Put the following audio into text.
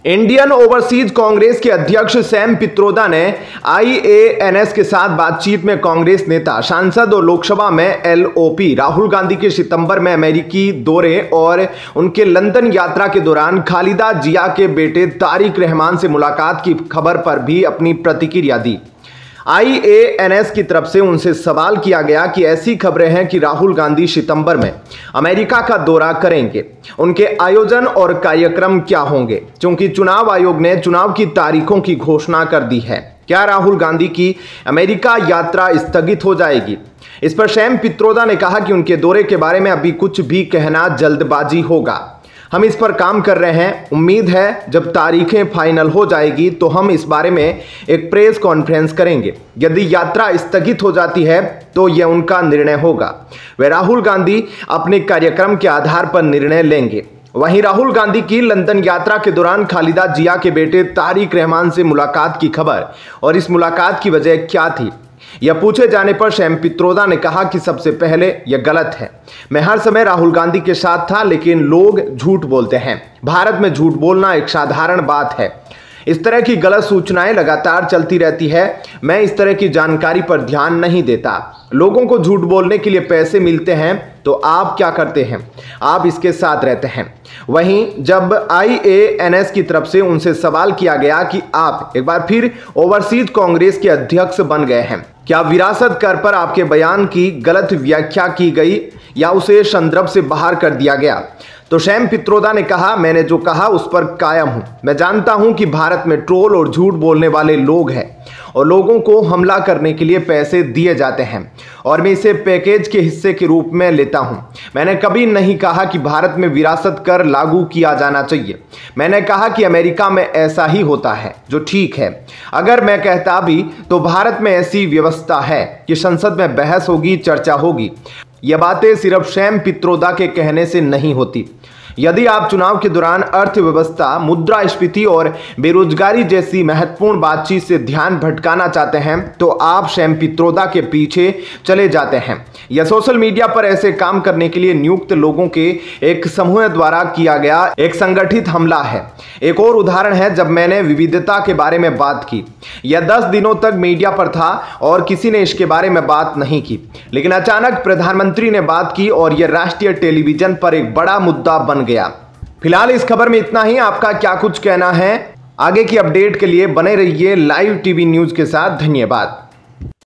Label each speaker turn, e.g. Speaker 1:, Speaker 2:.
Speaker 1: Indian overseas Congress के अध्यक्ष Sam Pitroda ने IANS के साथ बातचीत में कांग्रेस नेता, सांसद और लोकसभा में LOP राहुल गांधी के सितंबर में अमेरिकी दौरे और उनके लंदन यात्रा के दौरान खालिदा जिया के बेटे तारिक रहमान से मुलाकात की खबर पर भी अपनी प्रतिक्रिया दी। IANS की तरफ से उनसे सवाल किया गया कि ऐसी खबरें हैं कि राहुल गांधी सितंबर में अमेरिका का दौरा करेंगे, उनके आयोजन और कार्यक्रम क्या होंगे, क्योंकि चुनाव आयोग ने चुनाव की तारीखों की घोषणा कर दी है। क्या राहुल गांधी की अमेरिका यात्रा स्थगित हो जाएगी? इस पर सैम पित्रोदा ने कहा कि उनके दौरे के बारे में अभी कुछ भी कहना जल्दबाजी होगा। हम इस पर काम कर रहे हैं। उम्मीद है जब तारीखें फाइनल हो जाएगी तो हम इस बारे में एक प्रेस कॉन्फ्रेंस करेंगे। यदि यात्रा स्थगित हो जाती है तो यह उनका निर्णय होगा। वे राहुल गांधी अपने कार्यक्रम के आधार पर निर्णय लेंगे। वहीं राहुल गांधी की लंदन यात्रा के दौरान खालिदा जिया के बेटे तारिक रहमान से मुलाकात की खबर और इस मुलाकात की वजह क्या थी, यह पूछे जाने पर सैम पित्रोदा ने कहा कि सबसे पहले यह गलत है। मैं हर समय राहुल गांधी के साथ था, लेकिन लोग झूठ बोलते हैं। भारत में झूठ बोलना एक साधारण बात है। इस तरह की गलत सूचनाएं लगातार चलती रहती है। मैं इस तरह की जानकारी पर ध्यान नहीं देता। लोगों को झूठ बोलने के लिए पैसे मिलते हैं तो आप क्या करते हैं? आप इसके साथ रहते हैं। वहीं जब IANS की तरफ से उनसे सवाल किया गया कि आप एक बार फिर ओवरसीज कांग्रेस के अध्यक्ष बन गए हैं, क्या विरासत कर पर आपके बयान की गलत व्याख्या की गई या उसे संदर्भ से बाहर कर दिया गया? तो सैम पित्रोदा ने कहा, मैंने जो कहा उस पर कायम हूं। मैं जानता हूं कि भारत में ट्रोल और झूठ बोलने वाले लोग हैं और लोगों को हमला करने के लिए पैसे दिए जाते हैं और मैं इसे पैकेज के हिस्से के रूप में लेता हूं। मैंने कभी नहीं कहा कि भारत में विरासत कर लागू किया जाना चाहिए। मैंने कहा कि अमेरिका में ऐसा ही होता है, जो ठीक है। अगर मैं कहता भी तो भारत में ऐसी व्यवस्था है कि संसद में बहस होगी, चर्चा होगी। यह बातें सिर्फ सैम पित्रोदा के कहने से नहीं होती। यदि आप चुनाव के दौरान अर्थव्यवस्था, मुद्रास्फीति और बेरोजगारी जैसी महत्वपूर्ण बातचीत से ध्यान भटकाना चाहते हैं तो आप सैम पित्रोदा के पीछे चले जाते हैं। यह सोशल मीडिया पर ऐसे काम करने के लिए नियुक्त लोगों के एक समूह द्वारा किया गया एक संगठित हमला है। एक और उदाहरण है जब मैंने विविधता के बारे में बात की। यह 10 दिनों तक मीडिया पर था और किसी ने इसके बारे में बात नहीं की, लेकिन अचानक प्रधानमंत्री ने बात की और यह राष्ट्रीय टेलीविजन पर एक बड़ा मुद्दा बन गया। फिलहाल इस खबर में इतना ही। आपका क्या कुछ कहना है? आगे की अपडेट के लिए बने रहिए लाइव टीवी न्यूज के साथ। धन्यवाद।